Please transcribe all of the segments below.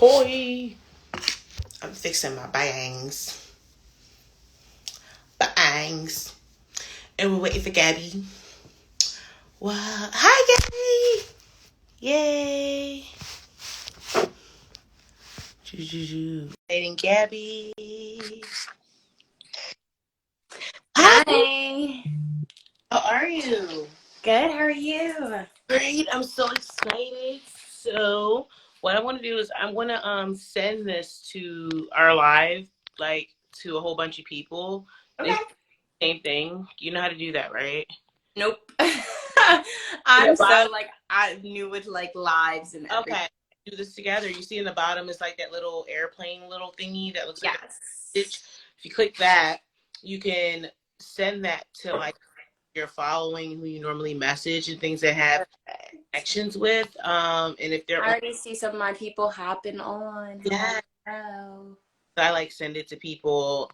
Hoi. I'm fixing my bangs. Bangs. And we're waiting for Gabby. Wow. Hi, Gabby. Yay. Waiting, Gabby. Hi. Hi. How are you? Good. How are you? Great. I'm so excited. So, what I want to do is I'm going to send this to our live, like to a whole bunch of people. They Okay. say the same thing. You know how to do that, right? Nope. In the I'm so bottom. I new with lives and everything. Okay. Do this together. You see in the bottom is like that little airplane little thingy that looks like a stitch. Yes. If you click that, you can send that to like your following who you normally message and things that have Perfect. connections with. And if they're I on, already see some of my people hopping on. yeah, Hello. I like send it to people.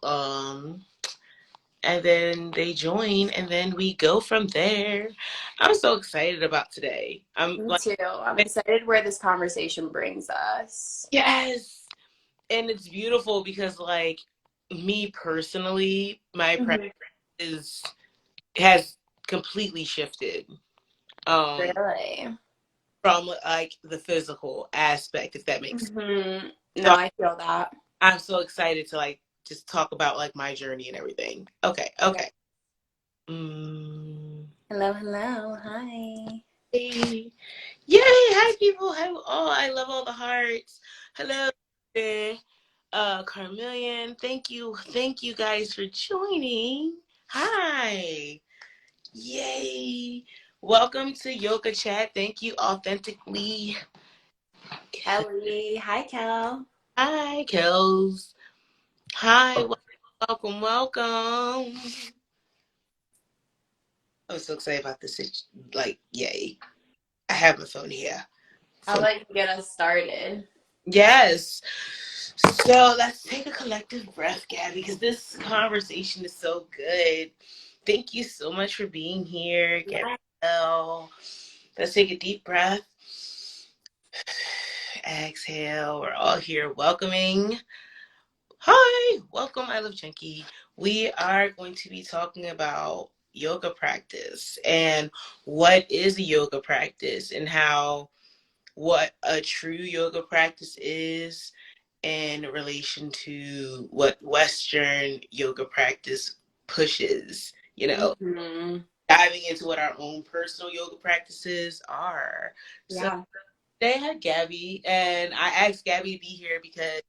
And then they join and then we go from there. I'm so excited about today. I'm Me like, too. I'm excited where this conversation brings us. yes. And it's beautiful because like me personally, my practice Mhm. is has completely shifted Really? from like the physical aspect, if that makes sense. No, So I feel that. I'm so excited to like just talk about like my journey and everything. Okay, Yeah. okay. Mm. Hello, hello. Hi. Hey. Yay! Hi people. Hi all. I love all the hearts. Hello. Carmelian. Thank you. Thank you guys for joining. Hi. Yay. Welcome to Yoga Chat. Thank you, Authentically. Kelly. Hi, Kel. Hi, Kels. Hi. Welcome. Welcome. I'm so excited about this. Like, yay. I have my phone here. I'll For let you get us started. yes. So let's take a collective breath, Gabby, because this conversation is so good. Thank you so much for being here, Yeah. Gabrielle. Let's take a deep breath. Exhale. We're all here welcoming. Hi, welcome. I love Chunky. We are going to be talking about yoga practice and what is a yoga practice and how what a true yoga practice is in relation to what Western yoga practice pushes, Hmm. diving into what our own personal yoga practices are. So Yeah. today I had Gabby, and I asked Gabby to be here because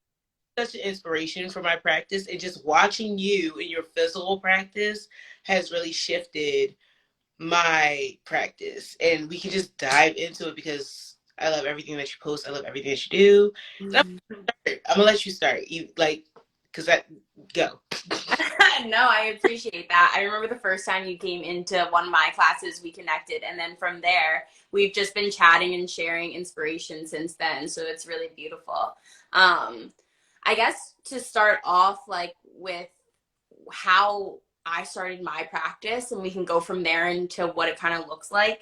such an inspiration for my practice, and just watching you in your physical practice has really shifted my practice. And we can just dive into it because I love everything that you post. I love everything that you do. And Mhm. I'm gonna let you start. You like, cause that go. No, I appreciate that. I remember the first time you came into one of my classes, we connected, and then from there, we've just been chatting and sharing inspiration since then. So it's really beautiful. Um, I guess to start off, like with how I started my practice, and we can go from there into what it kind of looks like.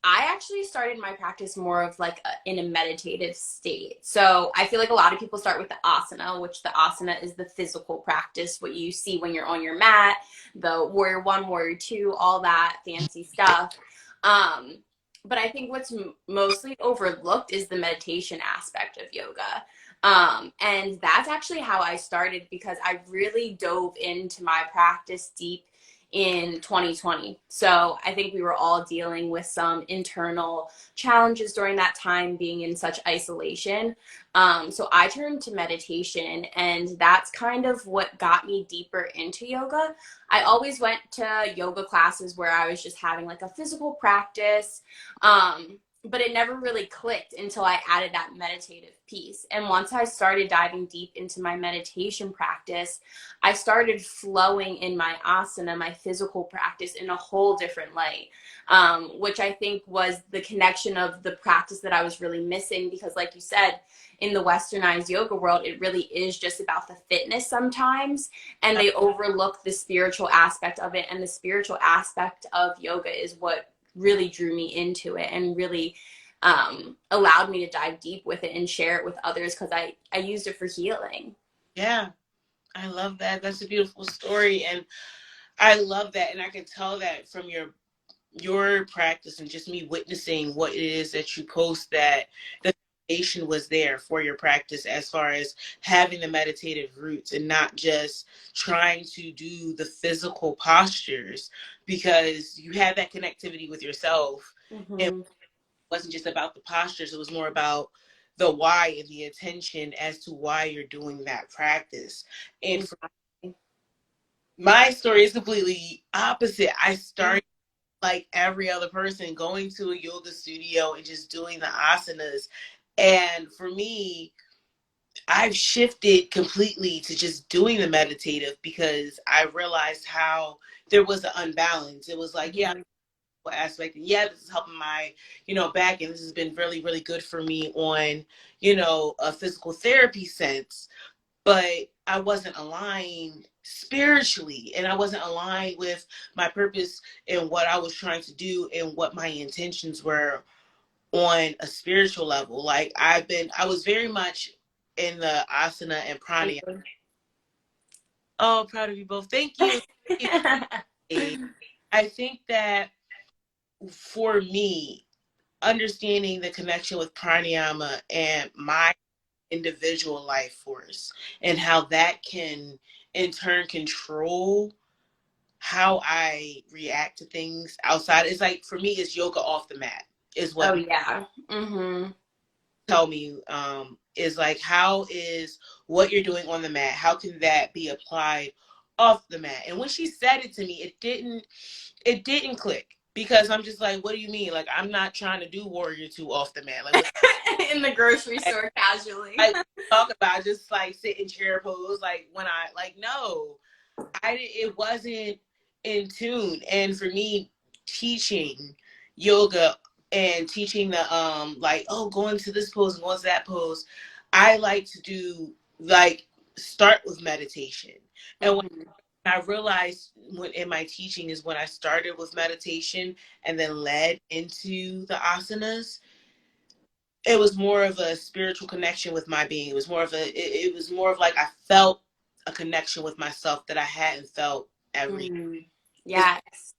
I actually started my practice more of in a meditative state. So I feel like a lot of people start with the asana, which the asana is the physical practice, what you see when you're on your mat, the warrior one, warrior two, all that fancy stuff. Um, but I think what's mostly overlooked is the meditation aspect of yoga. And that's actually how I started because I really dove into my practice deep in 2020. So I think we were all dealing with some internal challenges during that time, being in such isolation. So I turned to meditation, and that's kind of what got me deeper into yoga. I always went to yoga classes where I was just having like a physical practice. But it never really clicked until I added that meditative piece. And once I started diving deep into my meditation practice, I started flowing in my asana, my physical practice, in a whole different light, which I think was the connection of the practice that I was really missing. Because, like you said, in the westernized yoga world, it really is just about the fitness sometimes, and they overlook the spiritual aspect of it. And the spiritual aspect of yoga is what really drew me into it and really allowed me to dive deep with it and share it with others because I used it for healing. Yeah, I love that. That's a beautiful story, and I love that, and I can tell that from your practice and just me witnessing what it is that you post, that the foundation was there for your practice as far as having the meditative roots and not just trying to do the physical postures, because you had that connectivity with yourself. It Mm-hmm. wasn't just about the postures, it was more about the why and the intention as to why you're doing that practice. And for Exactly. my story is completely opposite. I started like every other person, going to a yoga studio and just doing the asanas. And for me, I've shifted completely to just doing the meditative because I realized how there was an unbalance. It was like, yeah, Mm-hmm. aspect, and yeah, this is helping my, back, and this has been really, really good for me on, a physical therapy sense, but I wasn't aligned spiritually, and I wasn't aligned with my purpose and what I was trying to do and what my intentions were on a spiritual level. Like I was very much in the asana and pranayama. Oh, proud of you both. Thank you. Thank you. I think that for me, understanding the connection with pranayama and my individual life force and how that can in turn control how I react to things outside. It's like, for me, it's yoga off the mat is Oh what yeah. Mm-hmm. tell me, is like, how is what you're doing on the mat, how can that be applied off the mat? And when she said it to me, it didn't click, because I'm just like, what do you mean? Like, I'm not trying to do warrior two off the mat. Like, what? In the grocery store casually. Like, talk about just like sit in chair pose, like when I like, no, it wasn't in tune. And for me, teaching yoga and teaching the like, oh, going to this pose and going to that pose, I like to do, like, start with meditation. And what Mm-hmm. I realized when in my teaching is when I started with meditation and then led into the asanas, it was more of a spiritual connection with my being. It was more of it was more of like I felt a connection with myself that I hadn't felt every. Mm-hmm. It's Yes.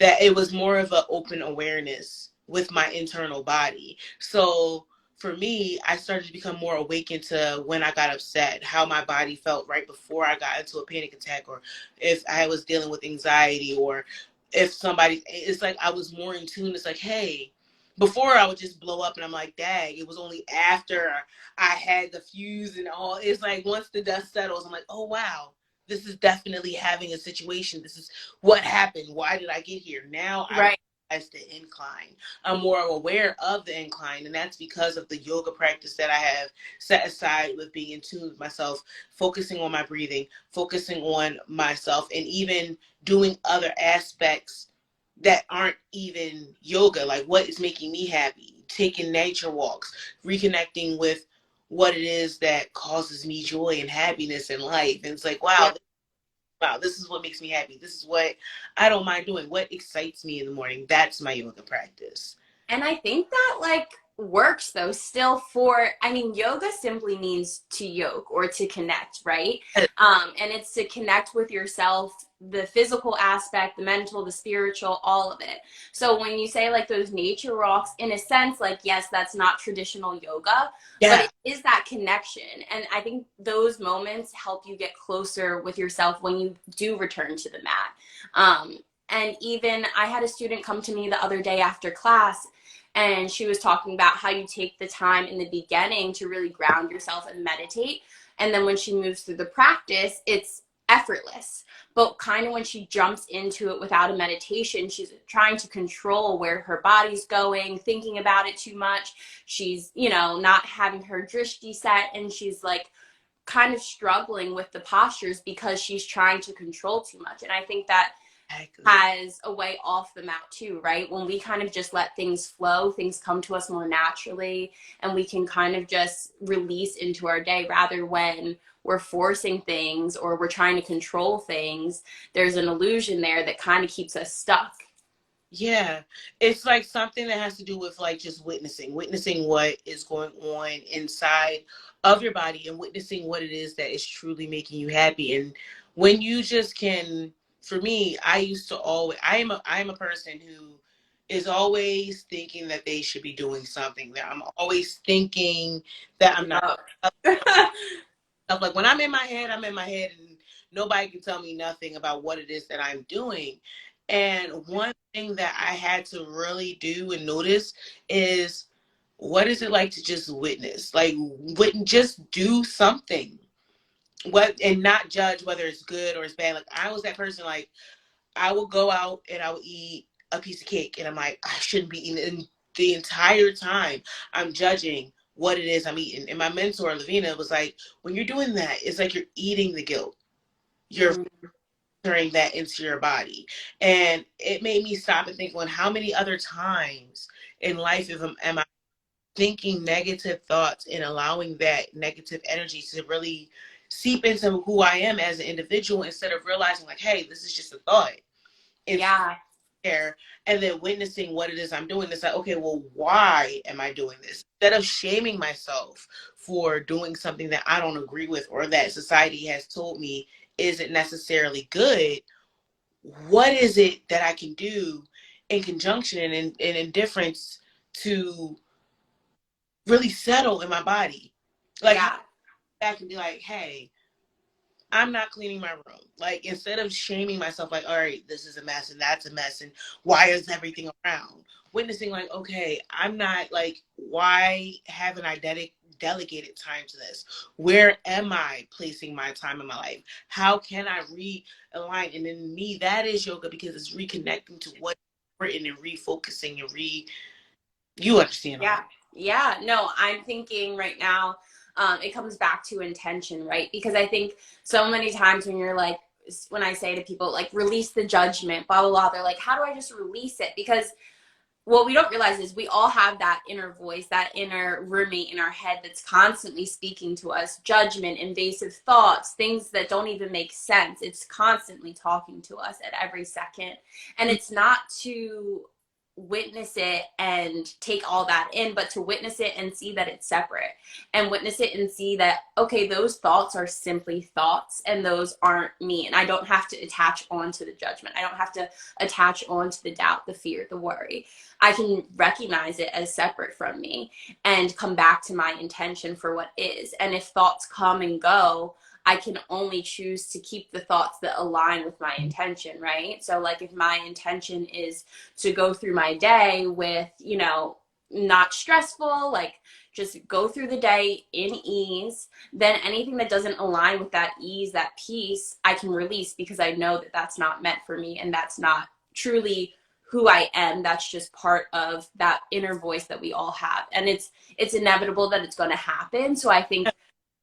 that it was more of an open awareness with my internal body. So for me, I started to become more awakened to when I got upset, how my body felt right before I got into a panic attack, or if I was dealing with anxiety, or if somebody, it's like I was more in tune. It's like, hey, before I would just blow up and I'm like, dang, it was only after I had the fuse and all. It's like once the dust settles, I'm like, oh wow, this is definitely having a situation. This is what happened. Why did I get here? Now I Right. realize the incline. I'm more aware of the incline, and that's because of the yoga practice that I have set aside with being in tune with myself, focusing on my breathing, focusing on myself, and even doing other aspects that aren't even yoga, like what is making me happy, taking nature walks, reconnecting with what it is that causes me joy and happiness in life. And it's like, wow, Yep. wow, this is what makes me happy. This is what I don't mind doing. What excites me in the morning. That's my yoga practice. And I think that like works though still for, I mean, yoga simply means to yoke or to connect, right? And it's to connect with yourself, the physical aspect, the mental, the spiritual, all of it. So when you say like those nature walks, in a sense, like, yes, that's not traditional yoga, but Yeah, it is that connection. And I think those moments help you get closer with yourself when you do return to the mat. And even I had a student come to me the other day after class, and she was talking about how you take the time in the beginning to really ground yourself and meditate. And then when she moves through the practice, it's effortless. But kind of when she jumps into it without a meditation, she's trying to control where her body's going, thinking about it too much. She's, not having her drishti set, and she's like kind of struggling with the postures because she's trying to control too much. And I think that exactly. has a way off the mat too, right? When we kind of just let things flow, things come to us more naturally, and we can kind of just release into our day rather when we're forcing things or we're trying to control things. There's an illusion there that kind of keeps us stuck. Yeah, it's like something that has to do with like just witnessing what is going on inside of your body and witnessing what it is that is truly making you happy. And when you just can, for me, I used to always, I am a person who is always thinking that they should be doing something. That I'm always thinking that I'm not. Yeah. Like when I'm in my head, I'm in my head, and nobody can tell me nothing about what it is that I'm doing. And one thing that I had to really do and notice is what is it like to just witness? Like, wouldn't just do something. What, and not judge whether it's good or it's bad. Like I was that person. Like I will go out and I will eat a piece of cake, and I'm like, I shouldn't be eating it. And the entire time I'm judging what it is I'm eating. And my mentor, Lavina, was like, when you're doing that, it's like you're eating the guilt. You're Mm, filtering that into your body. And it made me stop and think, well, how many other times in life am I thinking negative thoughts and allowing that negative energy to really seep into who I am as an individual instead of realizing like, hey, this is just a thought. It's yeah, there, and then witnessing what it is I'm doing. It's like, okay, well, why am I doing this? Instead of shaming myself for doing something that I don't agree with or that society has told me isn't necessarily good, what is it that I can do in conjunction and in difference to really settle in my body? Like, how yeah, I can be like, hey, I'm not cleaning my room. Like instead of shaming myself, like, all right, this is a mess and that's a mess, and why is everything around? Witnessing, like, okay, I'm not like, why haven't I delegated time to this? Where am I placing my time in my life? How can I realign? And in me, that is yoga because it's reconnecting to what's important and refocusing and you understand all. yeah, yeah. No, I'm thinking right now, it comes back to intention, right? Because I think so many times when you're like, when I say to people, like, release the judgment, blah, blah, blah, they're like, how do I just release it? Because what we don't realize is we all have that inner voice, that inner roommate in our head that's constantly speaking to us, judgment, invasive thoughts, things that don't even make sense. It's constantly talking to us at every second. And it's not to witness it and take all that in, but to witness it and see that it's separate, and witness it and see that, okay, those thoughts are simply thoughts and those aren't me. And I don't have to attach on to the judgment. I don't have to attach on to the doubt, the fear, the worry. I can recognize it as separate from me and come back to my intention for what is. And if thoughts come and go, I can only choose to keep the thoughts that align with my intention, right? So, like, if my intention is to go through my day with, not stressful, like just go through the day in ease, then anything that doesn't align with that ease, that peace, I can release because I know that that's not meant for me and that's not truly who I am. That's just part of that inner voice that we all have. And it's inevitable that it's going to happen. So I think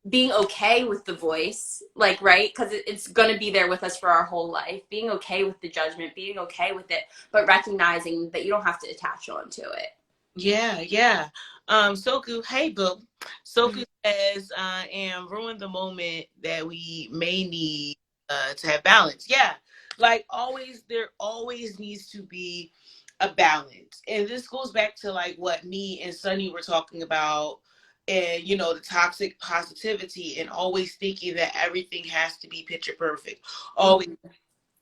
being okay with the voice, like, right, because it's going to be there with us for our whole life, being okay with the judgment, being okay with it, but recognizing that you don't have to attach on to it. Yeah, yeah. Soku, hey boo. Soku says, and ruin the moment that we may need to have balance. Yeah. Like always, there always needs to be a balance. And this goes back to like what me and Sunny were talking about and the toxic positivity and always thinking that everything has to be picture perfect. Always Mm-hmm.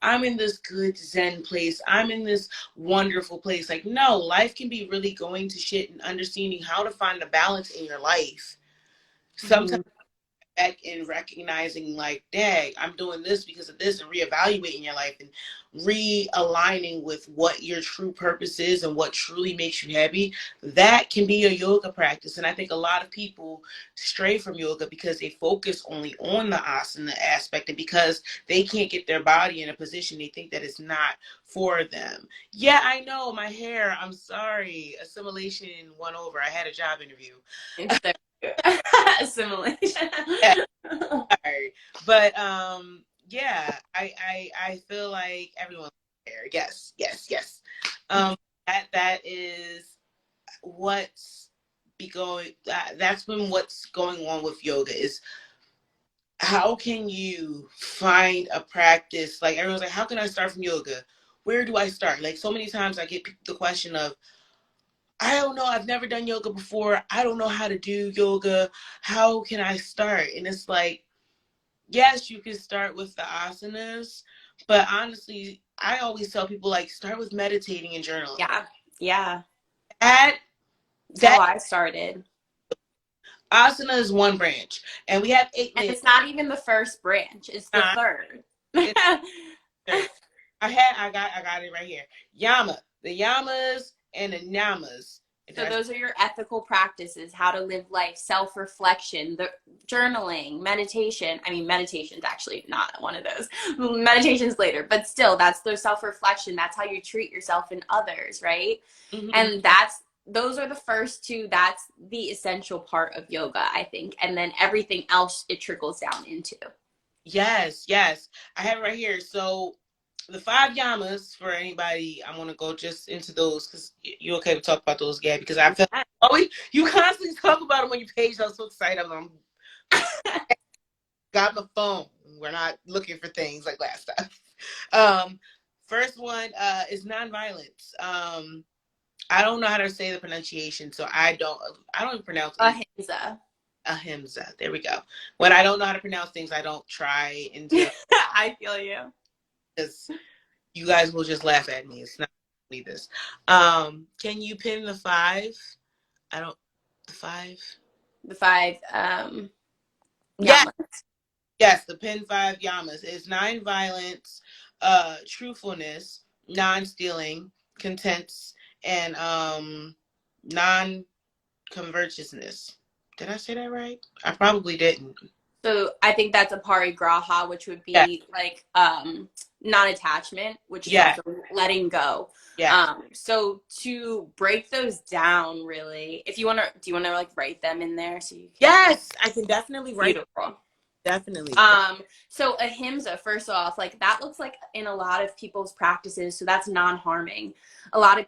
I'm in this good Zen place. I'm in this wonderful place. Like, no, life can be really going to shit and understanding how to find a balance in your life. Sometimes Mm-hmm. back and recognizing like, dang, I'm doing this because of this and reevaluating your life and realigning with what your true purpose is and what truly makes you happy, that can be your yoga practice. And I think a lot of people stray from yoga because they focus only on the asana aspect and because they can't get their body in a position they think that it's not for them. Yeah, I know my hair. I'm sorry. Assimilation won over. I had a job interview. It's there. Assimilation. Yeah, sorry. But yeah, I feel like everyone's there. Yes, yes, yes. Um that is what's that's been what's going on with yoga is how can you find a practice like everyone's like how can I start from yoga? where do I start? Like so many times I get the question of, I don't know, I've never done yoga before. I don't know how to do yoga. How can I start? And it's like, yes, you can start with the asanas, but honestly, I always tell people like start with meditating and journaling. Yeah. Yeah. That That's how that I started. asana is one branch, and we have eight And limbs. it's not even the first branch, it's the third. It's third. I got it right here. Yama, the yamas and the namas. So those are your ethical practices, how to live life, self-reflection, the journaling, meditation. I mean, meditation's actually not one of those. Meditation's later, but still that's the self-reflection. That's how you treat yourself and others, right? Mhm. And that's those are the first two. That's the essential part of yoga, I think. And then everything else it trickles down into. Yes, yes. I have it right here. So the five yamas for anybody, I want to go just into those because you okay to talk about those, Gabby? Because I feel always you constantly talk about them on your page. I'm so excited. I'm got my phone. We're not looking for things like last time. First one is nonviolence. I don't know how to say the pronunciation, so I don't even pronounce anything. Ahimsa. Ahimsa. There we go. When I don't know how to pronounce things, I don't try until I feel you. because you guys will just laugh at me. It's not me this. Can you pin the five? I don't the five. The five Yes, yamas. yes, the pin five yamas is nine violence, truthfulness, non-stealing, contents, and non convergiousness. Did I say that right? I probably didn't. So I think that's a parigraha, which would Yeah, be like non-attachment, which is yeah, also letting go. yeah. So to break those down, really, if you want to, do you want to like write them in there so you can? Yes, I can definitely write. Beautiful. Definitely. So ahimsa, first off, like that looks like in a lot of people's practices, so that's non-harming. A lot of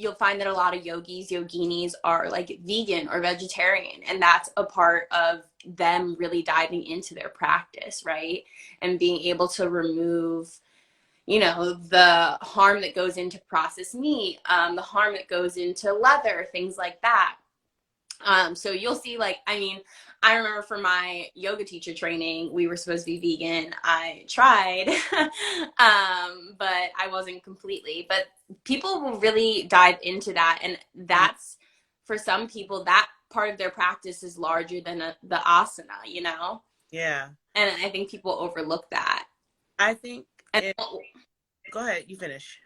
You'll find that a lot of yogis, yoginis are like vegan or vegetarian, and that's a part of them really diving into their practice, right? And being able to remove, the harm that goes into processed meat, the harm that goes into leather, things like that. So you'll see, like, I mean, I remember for my yoga teacher training, we were supposed to be vegan. I tried, but I wasn't completely. But people will really dive into that. And that's, for some people, that part of their practice is larger than the asana. Yeah. And I think people overlook that. I think And it, go ahead, you finish.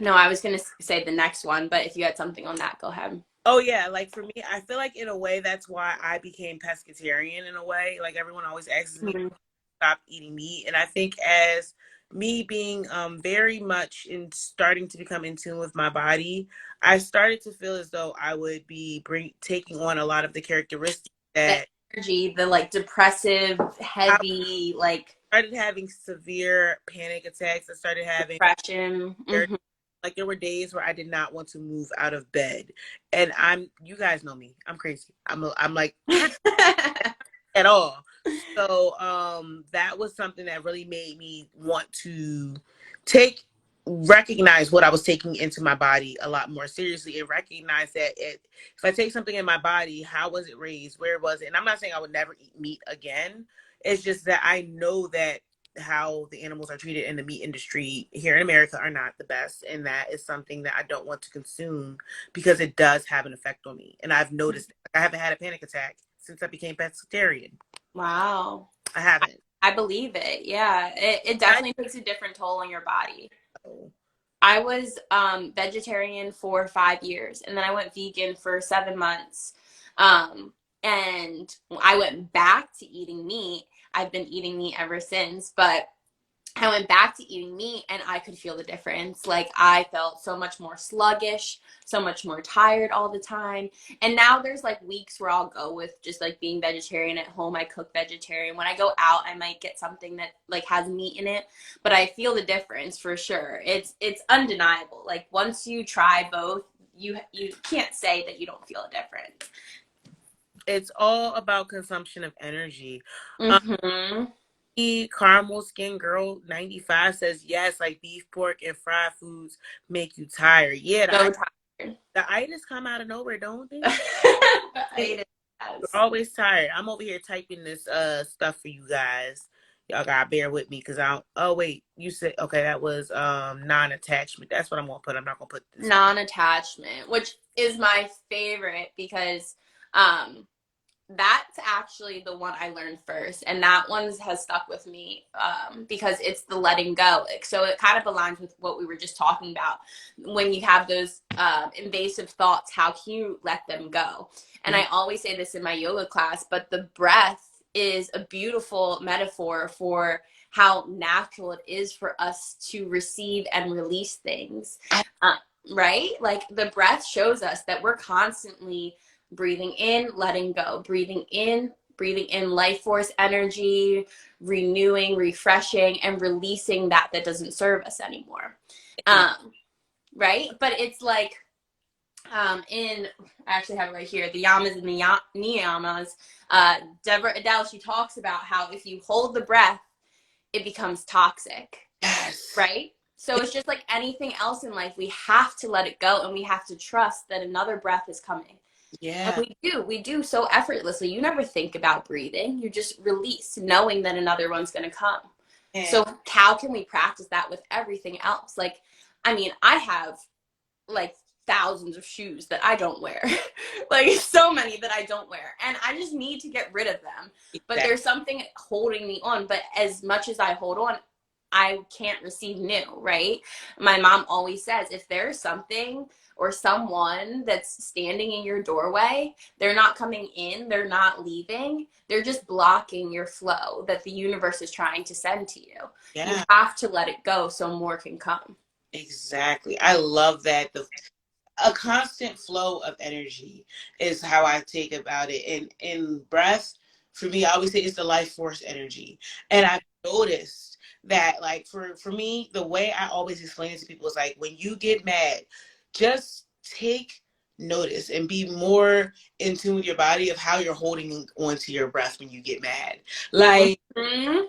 no, I was going to say the next one, but if you had something on that, go ahead. Oh yeah, like for me, I feel like in a way that's why I became pescatarian in a way. Like everyone always asks me to Mm-hmm. stop eating meat, and I think as me being very much in starting to become in tune with my body, I started to feel as though I would be taking on a lot of the characteristics The that energy, the like depressive, I heavy, like started having severe panic attacks. I started having depression. Mm-hmm. like there were days where I did not want to move out of bed, and you guys know me, I'm crazy. I'm like at all. So that was something that really made me want to take recognize what I was taking into my body a lot more seriously and recognize that if I take something in my body, how was it raised? Where was it? And I'm not saying I would never eat meat again. It's just that I know that how the animals are treated in the meat industry here in America are not the best. And that is something that I don't want to consume because it does have an effect on me. And I've noticed I haven't had a panic attack since I became pescatarian. Wow. I haven't. I believe it. Yeah. It I definitely takes a different toll on your body. know. I was vegetarian for 5 years, and then I went vegan for 7 months. And I went back to eating meat. I've been eating meat ever since, but I went back to eating meat and I could feel the difference. Like I felt so much more sluggish, so much more tired all the time. And now there's like weeks where I'll go with just like being vegetarian at home. I cook vegetarian. When I go out, I might get something that like has meat in it, but I feel the difference for sure. It's undeniable. Like once you try both, you can't say that you don't feel a difference. It's all about consumption of energy. Um, Mhm. Caramel Skin Girl 95 says yes, like beef, pork, and fried foods make you tired. Yeah, So tired. the itis come out of nowhere, don't they? I You're yes. always tired. I'm over here typing this stuff for you guys. Y'all gotta bear with me because I don't. Oh wait, you said okay. That was non-attachment. That's what I'm gonna put. I'm not gonna put this. Non-attachment, which is my favorite because um that's actually the one I learned first, and that one has stuck with me because it's the letting go. So it kind of aligns with what we were just talking about. When you have those invasive thoughts, how can you let them go? And Mhm. I always say this in my yoga class, but the breath is a beautiful metaphor for how natural it is for us to receive and release things. Uh, right? Like the breath shows us that we're constantly breathing in, letting go, breathing in life force energy, renewing, refreshing, and releasing that doesn't serve us anymore. Um, right? But it's like in I actually have it right here, the yamas and the niyamas. Deborah Adele, she talks about how if you hold the breath, it becomes toxic, Yes. right? So it's just like anything else in life, we have to let it go and we have to trust that another breath is coming. And Yeah. we do so effortlessly. You never think about breathing. You just release, knowing that another one's going to come. And So how can we practice that with everything else? Like, I mean, I have like thousands of shoes that I don't wear, like so many that I don't wear, and I just need to get rid of them. But that. there's something holding me on. But as much as I hold on, I can't receive new, right? My mom always says if there's something or someone that's standing in your doorway, they're not coming in, they're not leaving, they're just blocking your flow that the universe is trying to send to you. You Yeah. have to let it go so more can come. Exactly. I love that. A constant flow of energy is how I take about it. And in breath, for me, I always say it's the life force energy. And I've noticed that like for me, the way I always explain it to people is like when you get mad, just take notice and be more in tune with your body of how you're holding on to your breath when you get mad. Like Mm-hmm.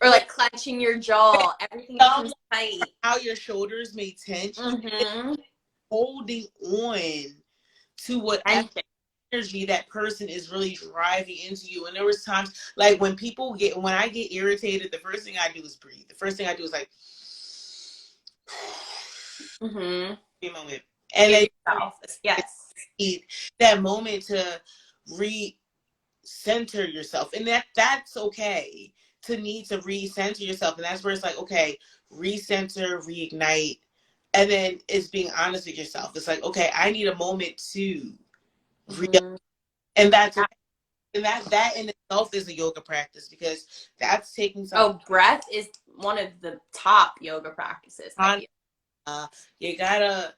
Or like clenching your jaw, everything some becomes tight. how your shoulders may tense, you Mm-hmm. holding on to whatever Tension. energy that person is really driving into you. And there was times like when I get irritated, the first thing I do is breathe. The first thing I do is like Mm-hmm. a moment. And Give then yourself this. Yes. need that moment to recenter yourself. And that's okay to need to recenter yourself. And that's where it's like, okay, recenter, reignite. And then it's being honest with yourself. It's like, okay, I need a moment to re Mm-hmm. and that's okay. And that in itself is a yoga practice because that's taking some Oh, breath is one of the top yoga practices, I time. feel. You gotta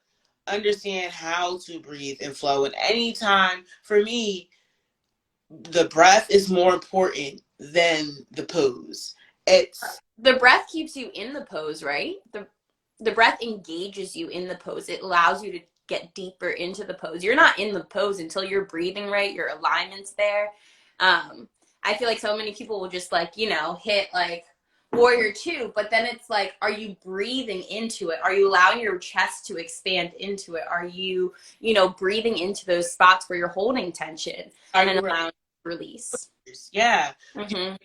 understand how to breathe and flow. And anytime, for me, the breath is more important than the pose. It's The breath keeps you in the pose, right? The breath engages you in the pose. It allows you to get deeper into the pose. You're not in the pose until you're breathing right, your alignment's there. I feel like so many people will just like, hit like warrior two, but then it's like, are you breathing into it? Are you allowing your chest to expand into it? Are you, breathing into those spots where you're holding tension are and you allowing release? rehearsed? Yeah. Mm-hmm.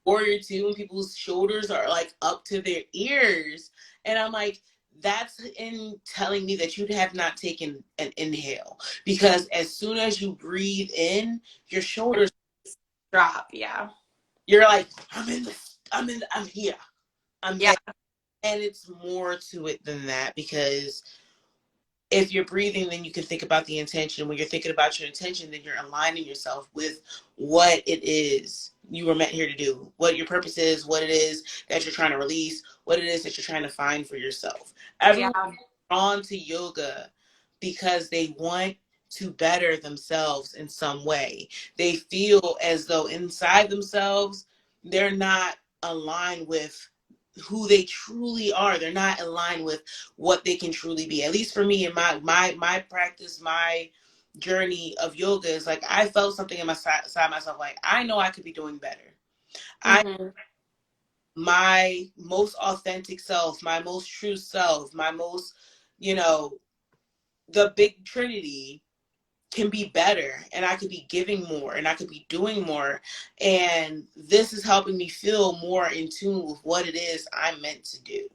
Warrior two and people's shoulders are like up to their ears. And I'm like, that's in telling me that you have not taken an inhale. Because as soon as you breathe in, your shoulders Drop, yeah. you're like, I'm here. I'm Yeah. there. And it's more to it than that because if you're breathing, then you can think about the intention. When you're thinking about your intention, then you're aligning yourself with what it is you were meant here to do, what your purpose is, what it is that you're trying to release, what it is that you're trying to find for yourself. Yeah. Everyone's drawn to yoga because they want to better themselves in some way. They feel as though inside themselves, they're not aligned with who they truly are. They're not aligned with what they can truly be. At least for me in my practice, my journey of yoga is like I felt something in my side myself like I know I could be doing better. I Mm-hmm. my most authentic self, my most true self, my most, you know, the big trinity can be better, and I could be giving more, and I could be doing more. And this is helping me feel more in tune with what it is I'm meant to do.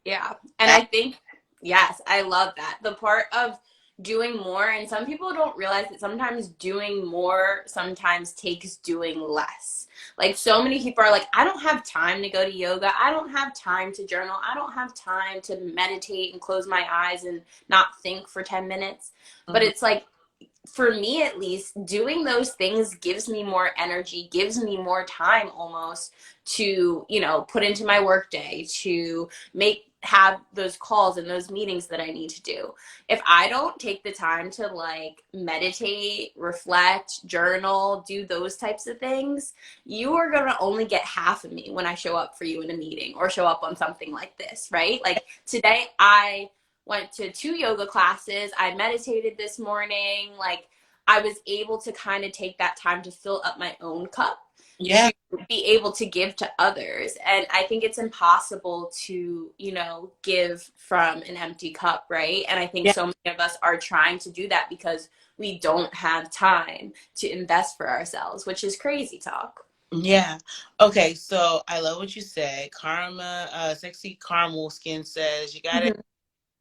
Yeah. And That, I think, yes, I love that. The part of doing more, and some people don't realize that sometimes doing more sometimes takes doing less. Like, so many people are like, I don't have time to go to yoga. I don't have time to journal. I don't have time to meditate and close my eyes and not think for 10 minutes. But mhm. it's like, for me at least, doing those things gives me more energy, gives me more time almost to, put into my workday, to have those calls and those meetings that I need to do. If I don't take the time to like meditate, reflect, journal, do those types of things, you are going to only get half of me when I show up for you in a meeting or show up on something like this, right? Like today I went to 2 yoga classes. I meditated this morning. Like I was able to kind of take that time to fill up my own cup Yeah, to be able to give to others. And I think it's impossible to, give from an empty cup, right? And I think yeah, so many of us are trying to do that because we don't have time to invest for ourselves, which is crazy talk. yeah. Okay, so I love what you said. Karma, sexy caramel skin says you gotta Mm-hmm.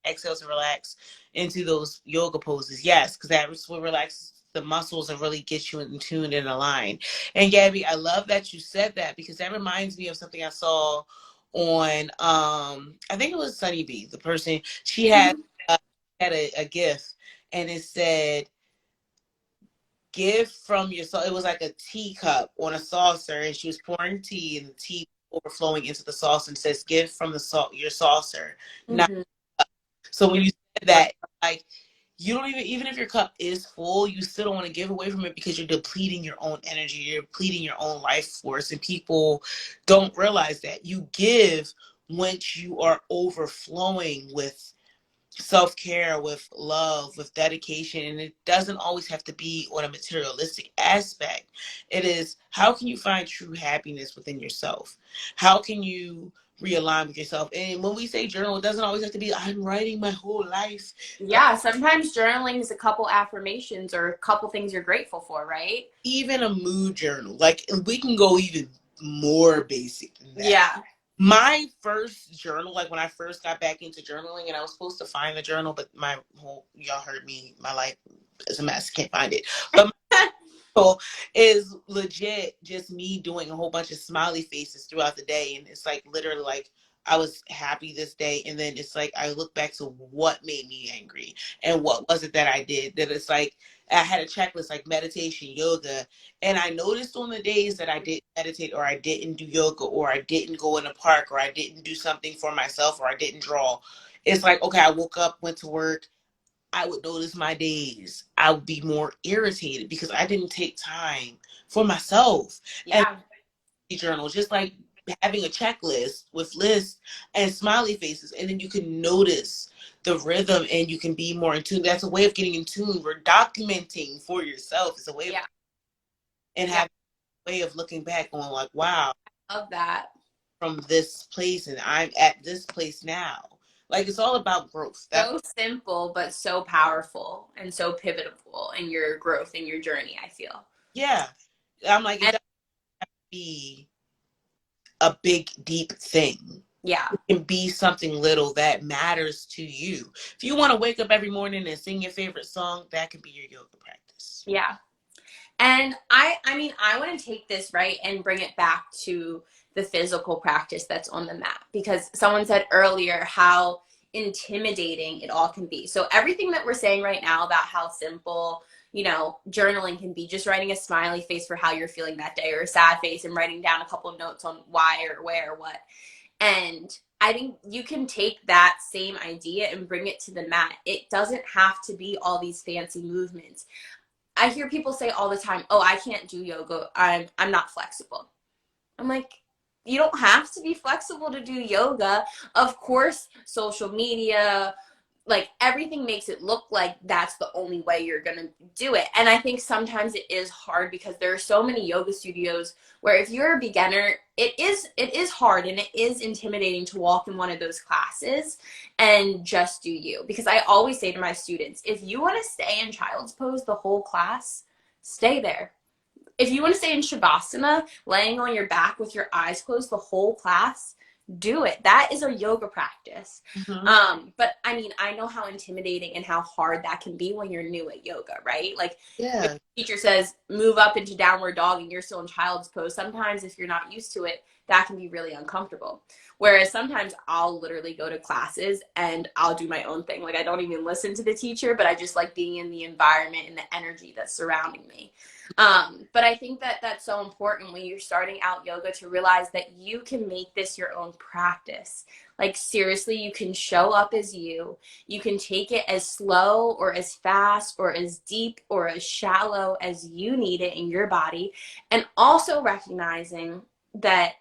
exhale to relax into those yoga poses. Yes, because that will relax the muscles and really get you in tune and aligned. And Gabby, I love that you said that because that reminds me of something I saw on I think it was Sunny B, the person she Mm-hmm. had a gift, and it said give from your soul. It was like a teacup on a saucer, and she was pouring tea, and the tea overflowing into the saucer, and says give from the salt your saucer. Not Mm-hmm. so when you said that, like you don't even if your cup is full, you still don't want to give away from it because you're depleting your own energy, you're depleting your own life force, and people don't realize that you give once you are overflowing with self-care, with love, with dedication. And it doesn't always have to be on a materialistic aspect. It is, how can you find true happiness within yourself? How can you realign with yourself? And when we say journal, it doesn't always have to be I'm writing my whole life. Yeah, sometimes journaling is a couple affirmations or a couple things you're grateful for, right? Even a mood journal, like, and we can go even more basic than that. Yeah. My first journal, like when I first got back into journaling, and I was supposed to find the journal, but my whole, y'all heard me, my life is a mess, can't find it. But so is legit just me doing a whole bunch of smiley faces throughout the day. And it's like literally like I was happy this day. And then it's like I look back to what made me angry and what was it that I did. That it's like I had a checklist like meditation, yoga. And I noticed on the days that I didn't meditate or I didn't do yoga or I didn't go in a park or I didn't do something for myself or I didn't draw. It's like, okay, I woke up, went to work, I would notice my days. I would be more irritated because I didn't take time for myself. And Yeah. journal, just like having a checklist with lists and smiley faces, and then you can notice the rhythm and you can be more in tune. That's a way of getting in tune. We're documenting for yourself. It's a way of Yeah. and Yeah. having a way of looking back on like, wow, Love that. from this place and I'm at this place now. Like it's all about growth. That's So simple, but so powerful and so pivotal in your growth in your journey, I feel. yeah. I'm like it And doesn't be a big deep thing. yeah, Can be something little that matters to you. If you want to wake up every morning and sing your favorite song, that could be your yoga practice. yeah. And I mean, I want to take this right and bring it back to the physical practice that's on the mat because someone said earlier how intimidating it all can be. So everything that we're saying right now about how simple, journaling can be, just writing a smiley face for how you're feeling that day or a sad face and writing down a couple of notes on why or where or what. And I think you can take that same idea and bring it to the mat. It doesn't have to be all these fancy movements. I hear people say all the time, "Oh, I can't do yoga. I'm not flexible." I'm like, you don't have to be flexible to do yoga. Of course, social media, like everything makes it look like that's the only way you're going to do it. And I think sometimes it is hard because there are so many yoga studios where if you're a beginner, it is hard and it is intimidating to walk in one of those classes and just do you. Because I always say to my students, if you want to stay in child's pose the whole class, stay there. If you want to stay in Shavasana, laying on your back with your eyes closed the whole class, do it. That is a yoga practice. Mm-hmm. But I mean, I know how intimidating and how hard that can be when you're new at yoga, right? Like if Yeah. the teacher says move up into downward dog and you're still in child's pose, sometimes if you're not used to it, that can be really uncomfortable. Whereas sometimes I'll literally go to classes and I'll do my own thing. Like I don't even listen to the teacher, but I just like being in the environment and the energy that's surrounding me. But I think that that's so important when you're starting out yoga to realize that you can make this your own practice. Like seriously, you can show up as you. You can take it as slow or as fast or as deep or as shallow as you need it in your body. And also recognizing that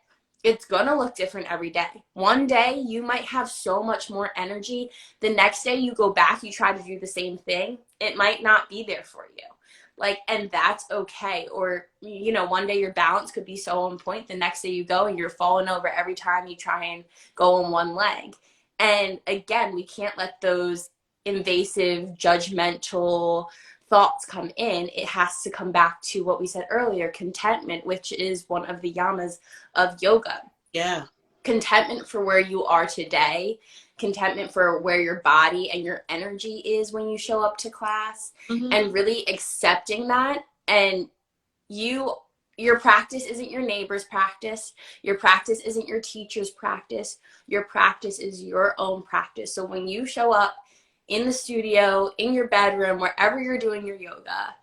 it's going to look different every day. One day you might have so much more energy. The next day you go back, you try to do the same thing. It might not be there for you. Like, and that's okay. Or, you know, one day your balance could be so on point. The next day you go and you're falling over every time you try and go on one leg. And again, we can't let those invasive, judgmental thoughts come in. It has to come back to what we said earlier, contentment, which is one of the yamas of yoga. Yeah. Contentment for where you are today, contentment for where your body and your energy is when you show up to class, Mm-hmm. and really accepting that. And your practice isn't your neighbor's practice. Your practice isn't your teacher's practice. Your practice is your own practice. So when you show up in the studio, in your bedroom, wherever you're doing your yoga,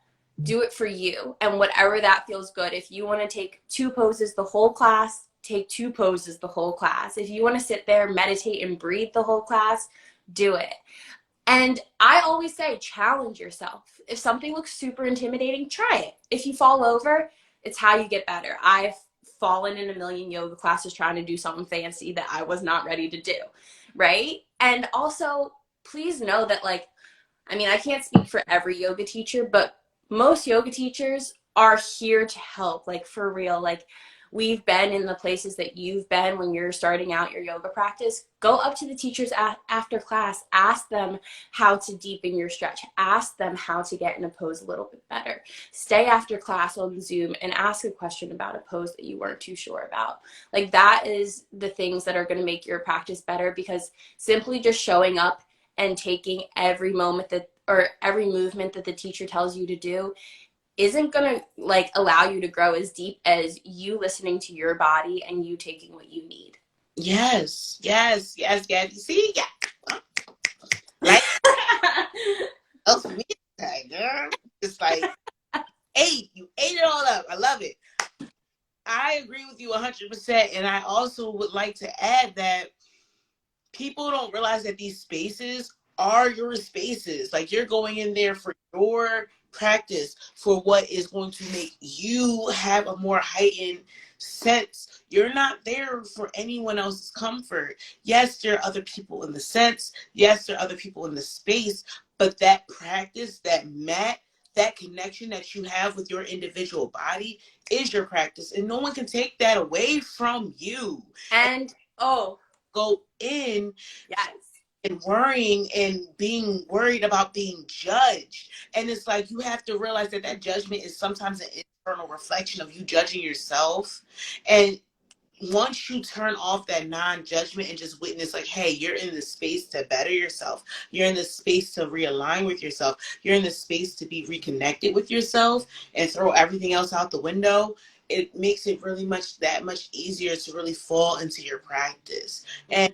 do it for you and whatever that feels good. If you want to take two poses the whole class, take two poses the whole class. If you want to sit there, meditate, and breathe the whole class, do it. And I always say, challenge yourself. If something looks super intimidating, try it. If you fall over, it's how you get better. I've fallen in a million yoga classes trying to do something fancy that I was not ready to do, right? And also, please know that, like, I mean, I can't speak for every yoga teacher, but most yoga teachers are here to help, like for real. Like we've been in the places that you've been when you're starting out your yoga practice. Go up to the teachers after class, ask them how to deepen your stretch, ask them how to get in a pose a little bit better. Stay after class on Zoom and ask a question about a pose that you weren't too sure about. Like that is the things that are going to make your practice better, because simply just showing up and taking every moment that or every movement that the teacher tells you to do isn't going to like allow you to grow as deep as you listening to your body and you taking what you need. Yes. Yes. Yes, Gabby. See, yeah. Like else for me today, girl. It's like you ate it all up. I love it. I agree with you 100%. And I also would like to add that people don't realize that these spaces are your spaces. Like you're going in there for your practice, for what is going to make you have a more heightened sense. You're not there for anyone else's comfort. Yes, there are other people in the sense. Yes, there are other people in the space. But that practice, that mat, that connection that you have with your individual body is your practice. And no one can take that away from you. And oh, Go in yes. and worrying and being worried about being judged. And it's like you have to realize that that judgment is sometimes an internal reflection of you judging yourself. And once you turn off that non-judgment and just witness, like, hey, you're in this space to better yourself, you're in this space to realign with yourself, you're in this space to be reconnected with yourself and throw everything else out the window, it makes it really that much easier to really fall into your practice and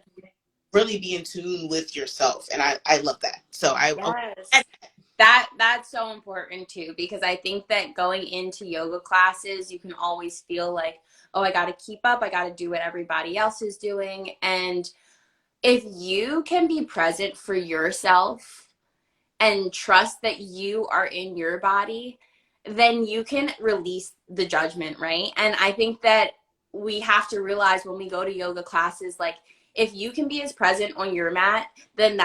really be in tune with yourself. And I love that. So Yes. That's so important too, because I think that going into yoga classes, you can always feel like, oh, I got to keep up, I got to do what everybody else is doing. And if you can be present for yourself and trust that you are in your body, then you can release the judgment, right? And I think that we have to realize when we go to yoga classes, like if you can be as present on your mat, then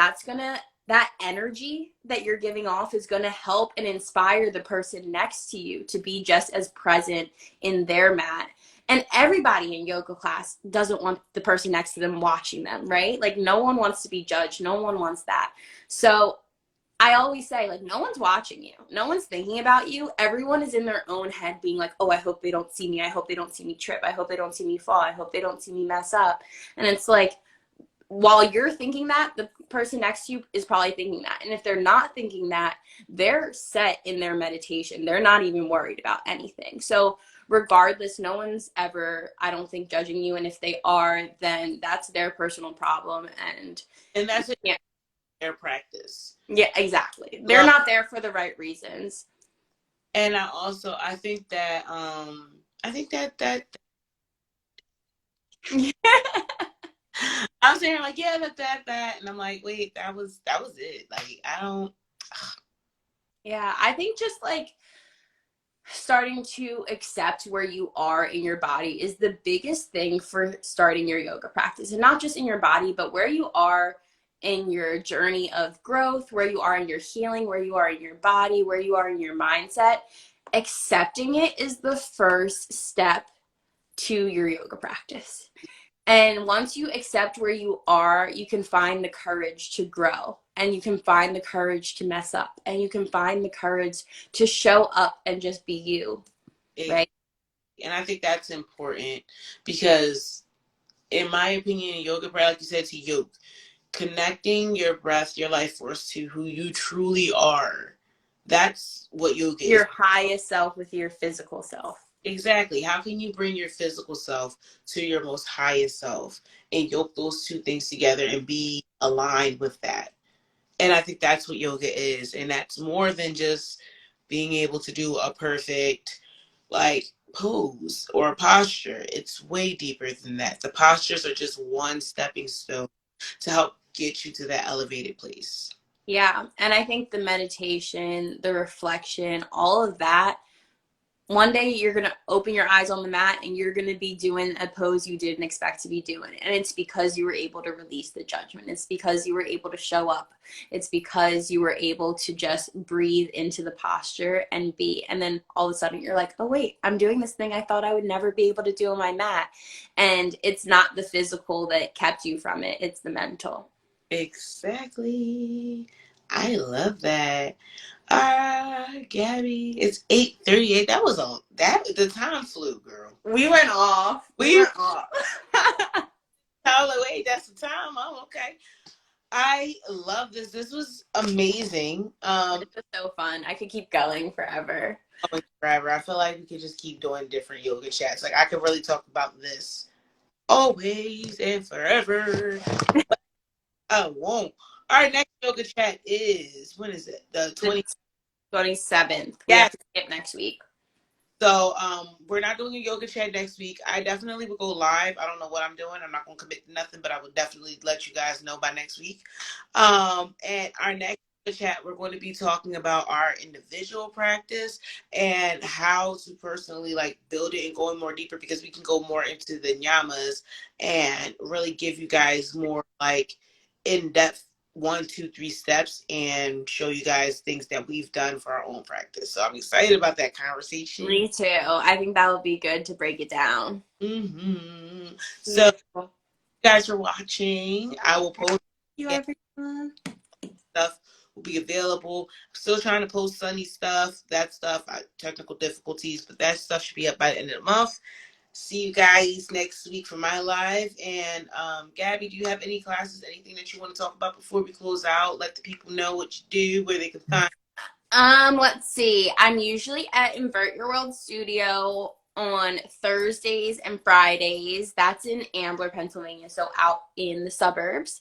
that energy that you're giving off is going to help and inspire the person next to you to be just as present in their mat. And everybody in yoga class doesn't want the person next to them watching them, right? Like, no one wants to be judged. No one wants that. So I always say, like, no one's watching you. No one's thinking about you. Everyone is in their own head being like, oh, I hope they don't see me. I hope they don't see me trip. I hope they don't see me fall. I hope they don't see me mess up. And it's like, while you're thinking that, the person next to you is probably thinking that. And if they're not thinking that, they're set in their meditation. They're not even worried about anything. So regardless, no one's ever, I don't think, judging you. And if they are, then that's their personal problem. And that's Yeah, their practice. yeah, exactly. They're Well, not there for the right reasons. and I think that I'm saying like, yeah, that, and I'm like, wait, that was it. Like, I don't. Yeah, I think just like starting to accept where you are in your body is the biggest thing for starting your yoga practice. And not just in your body, but where you are in your journey of growth, where you are in your healing, where you are in your body, where you are in your mindset. Accepting it is the first step to your yoga practice. And once you accept where you are, you can find the courage to grow, and you can find the courage to mess up, and you can find the courage to show up and just be you, It, right? and I think that's important because, in my opinion, yoga practice, like you said, to yoke, connecting your breath, your life force to who you truly are. That's what yoga is. Your highest self with your physical self. Exactly. How can you bring your physical self to your most highest self and yoke those two things together and be aligned with that? And I think that's what yoga is. And that's more than just being able to do a perfect, like, pose or posture. It's way deeper than that. The postures are just one stepping stone to help get you to that elevated place. Yeah. And I think the meditation, the reflection, all of that, one day you're going to open your eyes on the mat and you're going to be doing a pose you didn't expect to be doing. And it's because you were able to release the judgment. It's because you were able to show up. It's because you were able to just breathe into the posture and be. And then all of a sudden you're like, oh, wait, I'm doing this thing I thought I would never be able to do on my mat. And it's not the physical that kept you from it, it's the mental. Exactly. I love that. Gabby, it's 8:38. That was on that the time flew, girl. We went off. We We went off. I was like, wait, that's the time. Oh, okay. I love this. This was amazing. This was so fun. I could keep going forever. Forever. I feel like we could just keep doing different yoga chats. Like, I could really talk about this always and forever. I won't. Our next yoga chat is, when is it? The The 20th. 27th. We Yeah. have to skip next week. So we're not doing a yoga chat next week. I definitely will go live. I don't know what I'm doing. I'm not gonna commit to nothing, but I will definitely let you guys know by next week. And our next yoga chat, we're going to be talking about our individual practice and how to personally like build it and going more deeper, because we can go more into the nyamas and really give you guys more like in-depth 1, 2, 3 steps and show you guys things that we've done for our own practice. So I'm excited about that conversation. Me too. I think that would be good to break it down. So, you Beautiful. guys are watching. I will post Thank you, again. everyone. Stuff will be available. I'm still trying to post Sunny stuff. That stuff, technical difficulties, but that stuff should be up by the end of the month. See you guys next week for my live. And Gabby, do you have any classes, anything that you want to talk about before we close out? Let the people know what you do, where they can find. Let's see. I'm usually at Invert Your World Studio on Thursdays and Fridays. That's in Ambler, Pennsylvania, so out in the suburbs.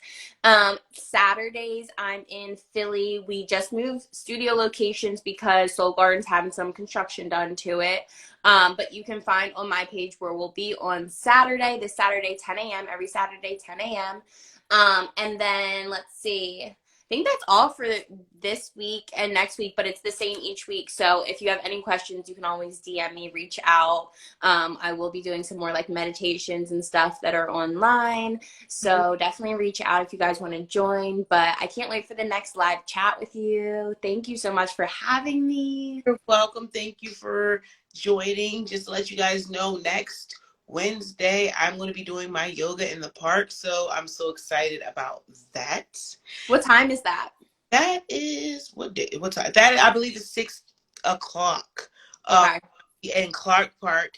Saturdays, I'm in Philly. We just moved studio locations because Soul Garden's having some construction done to it. But you can find on my page where we'll be on Saturday, this Saturday, 10 a.m., every Saturday, 10 a.m. And then let's see. think that's all for this week and next week, but it's the same each week. So if you have any questions, you can always DM me, reach out. I will be doing some more like meditations and stuff that are online. So definitely reach out if you guys want to join. But I can't wait for the next live chat with you. Thank you so much for having me. You're welcome. Thank you for joining. Just to let you guys know, next Wednesday, I'm going to be doing my yoga in the park. So I'm so excited about that. What time is that? That is what day? What time? That I believe is 6 o'clock. Um, Okay. in Clark Park.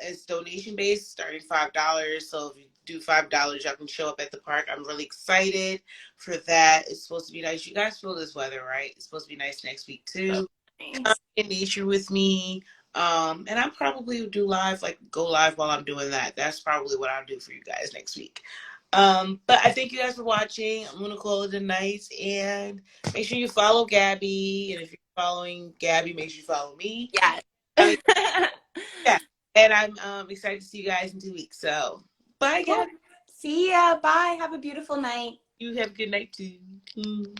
It's donation based, starting $5. So if you do $5, y'all can show up at the park. I'm really excited for that. It's supposed to be nice. You guys feel this weather, right? It's supposed to be nice next week So too. Come nice. in nature with me. And I probably do live, like go live while I'm doing that. That's probably what I'll do for you guys next week. But I thank you guys for watching. I'm gonna call it a night, and make sure you follow Gabby. And if you're following Gabby, make sure you follow me. Yes. I'm yeah, and I'm excited to see you guys in 2 weeks. So bye, Cool. Gabby. See ya. Bye. Have a beautiful night. You have a good night too.